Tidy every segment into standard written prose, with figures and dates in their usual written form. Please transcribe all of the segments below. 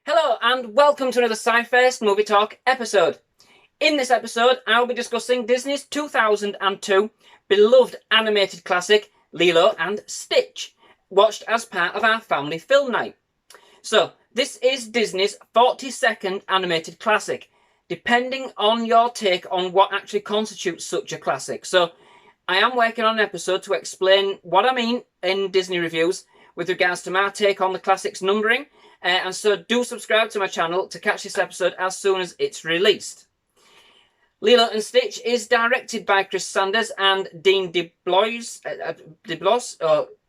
Hello and welcome to another SciFirst MovieTalk episode. In this episode, I'll be discussing Disney's 2002 beloved animated classic Lilo and Stitch, watched as part of our family film night. So, this is Disney's 42nd animated classic, depending on your take on what actually constitutes such a classic. So, I am working on an episode to explain what I mean in Disney reviews with regards to my take on the classic's numbering, and so do subscribe to my channel to catch this episode as soon as it's released. Lilo and Stitch is directed by Chris Sanders and Dean DeBlois.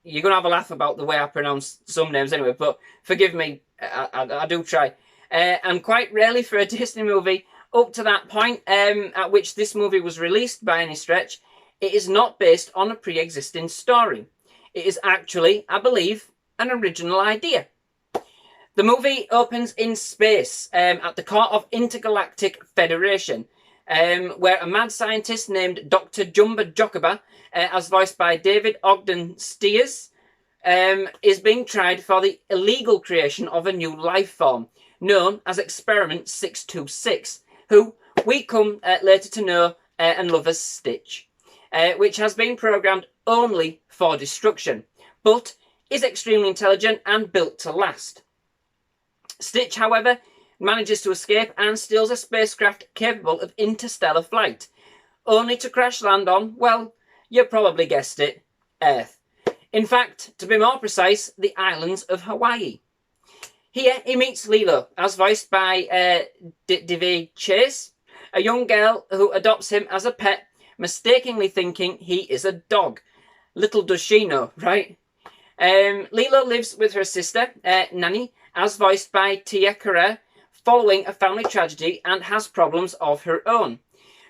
You're going to have a laugh about the way I pronounce some names anyway, but forgive me, I do try. And quite rarely for a Disney movie, up to that point at which this movie was released by any stretch, it is not based on a pre-existing story. It is actually, I believe, an original idea. The movie opens in space at the core of Intergalactic Federation, where a mad scientist named Dr. Jumba Jokoba, as voiced by David Ogden Stiers, is being tried for the illegal creation of a new life form known as Experiment 626, who we come later to know and love as Stitch, which has been programmed only for destruction, but is extremely intelligent and built to last. Stitch, however, manages to escape and steals a spacecraft capable of interstellar flight, only to crash land on, well, you probably guessed it, Earth. In fact, to be more precise, the islands of Hawaii. Here he meets Lilo, as voiced by Davy Chase, a young girl who adopts him as a pet, mistakenly thinking he is a dog. Little does she know, right? Lilo lives with her sister, Nani, as voiced by Tia Carrere, following a family tragedy and has problems of her own.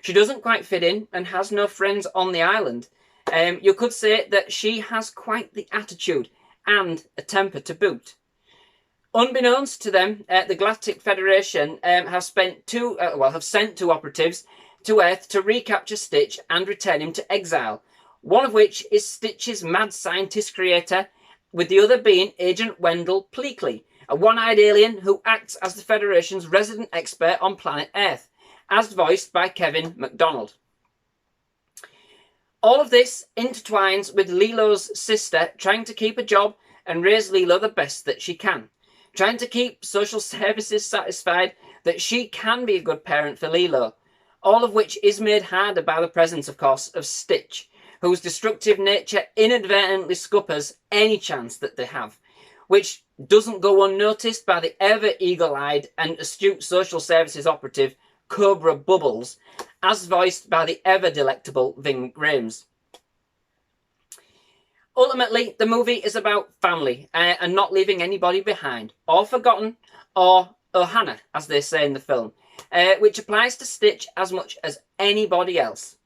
She doesn't quite fit in and has no friends on the island. You could say that she has quite the attitude and a temper to boot. Unbeknownst to them, the Galactic Federation have sent two operatives to Earth to recapture Stitch and return him to exile, one of which is Stitch's mad scientist creator, with the other being Agent Wendell Pleakley, a one-eyed alien who acts as the Federation's resident expert on planet Earth, as voiced by Kevin MacDonald. All of this intertwines with Lilo's sister trying to keep a job and raise Lilo the best that she can, trying to keep social services satisfied that she can be a good parent for Lilo, all of which is made harder by the presence, of course, of Stitch, whose destructive nature inadvertently scuppers any chance that they have, which doesn't go unnoticed by the ever eagle-eyed and astute social services operative Cobra Bubbles, as voiced by the ever-delectable Ving Rhames. Ultimately, the movie is about family and not leaving anybody behind, or forgotten, or ohana, as they say in the film, which applies to Stitch as much as anybody else.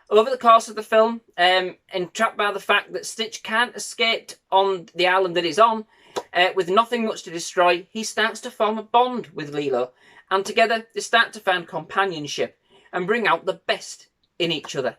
Over the course of the film, entrapped by the fact that Stitch can't escape on the island that he's on, with nothing much to destroy, he starts to form a bond with Lilo, and together they start to find companionship and bring out the best in each other.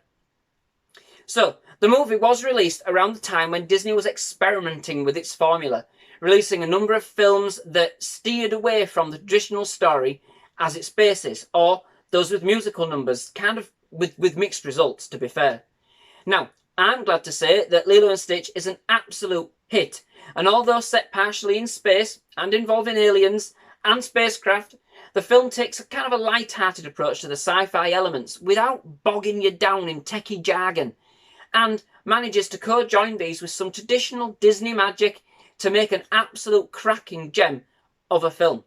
So, the movie was released around the time when Disney was experimenting with its formula, releasing a number of films that steered away from the traditional story as its basis, or those with musical numbers, kind of with mixed results, to be fair. Now, I'm glad to say that Lilo and Stitch is an absolute hit, and although set partially in space and involving aliens and spacecraft, the film takes a kind of a light-hearted approach to the sci-fi elements without bogging you down in techie jargon, and manages to co-join these with some traditional Disney magic to make an absolute cracking gem of a film.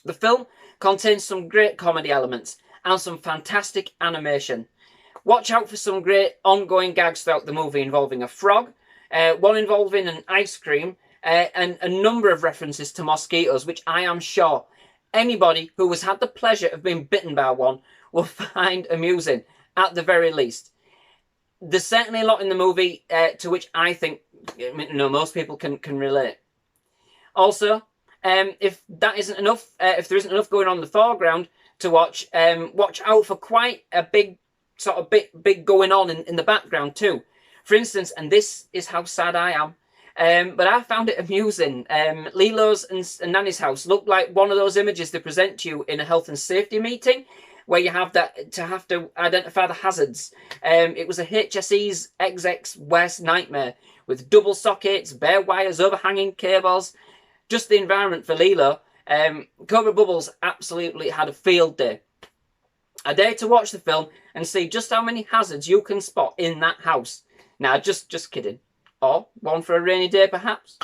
The film contains some great comedy elements and some fantastic animation. Watch out for some great ongoing gags throughout the movie involving a frog, one involving an ice cream, and a number of references to mosquitoes, which I am sure anybody who has had the pleasure of being bitten by one will find amusing, at the very least. There's certainly a lot in the movie to which I think most people can relate. Also, if that isn't enough, if there isn't enough going on in the foreground to watch, watch out for quite a big big going on in the background too. For instance, and this is how sad I am, But I found it amusing. Lilo's and Nanny's house looked like one of those images they present to you in a health and safety meeting, where you have to identify the hazards. It was a HSE's exec's worst nightmare, with double sockets, bare wires, overhanging cables. Just the environment for Lilo. Cobra Bubbles absolutely had a field day. I dare to watch the film and see just how many hazards you can spot in that house. Now, just kidding. Or one for a rainy day, perhaps.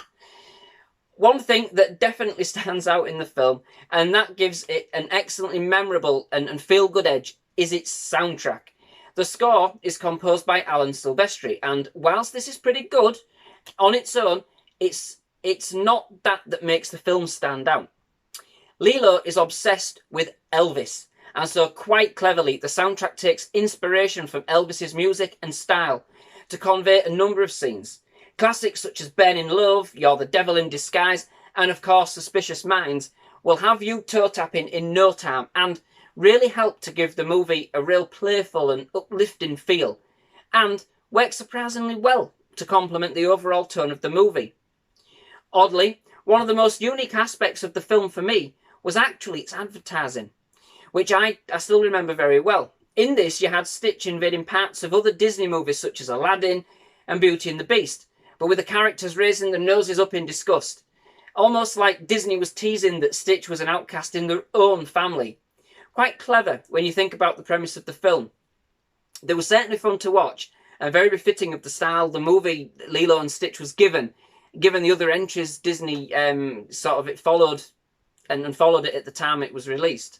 One thing that definitely stands out in the film, and that gives it an excellently memorable and feel-good edge, is its soundtrack. The score is composed by Alan Silvestri, and whilst this is pretty good on its own, it's not that makes the film stand out. Lilo is obsessed with Elvis, and so quite cleverly the soundtrack takes inspiration from Elvis's music and style to convey a number of scenes. Classics such as Burn in Love, You're the Devil in Disguise, and of course Suspicious Minds will have you toe-tapping in no time and really help to give the movie a real playful and uplifting feel, and work surprisingly well to complement the overall tone of the movie. Oddly, one of the most unique aspects of the film for me was actually its advertising, which I still remember very well. In this, you had Stitch invading parts of other Disney movies such as Aladdin and Beauty and the Beast, but with the characters raising their noses up in disgust. Almost like Disney was teasing that Stitch was an outcast in their own family. Quite clever when you think about the premise of the film. They were certainly fun to watch and very befitting of the style the movie Lilo and Stitch was given the other entries Disney followed it at the time it was released.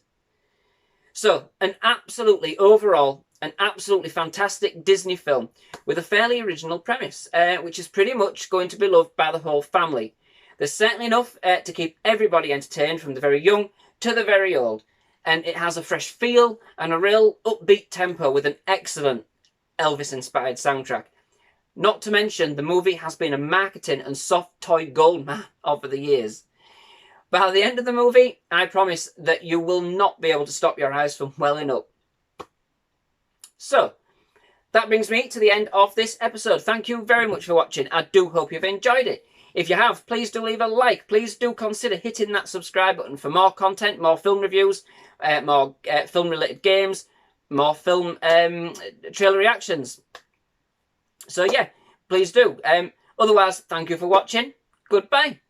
So, an absolutely fantastic Disney film with a fairly original premise, which is pretty much going to be loved by the whole family. There's certainly enough to keep everybody entertained, from the very young to the very old, and it has a fresh feel and a real upbeat tempo with an excellent Elvis-inspired soundtrack. Not to mention, the movie has been a marketing and soft toy goldmine over the years. By the end of the movie, I promise that you will not be able to stop your eyes from welling up. So, that brings me to the end of this episode. Thank you very much for watching. I do hope you've enjoyed it. If you have, please do leave a like. Please do consider hitting that subscribe button for more content, more film reviews, more film-related games, more film trailer reactions. So yeah, please do. Otherwise, thank you for watching. Goodbye.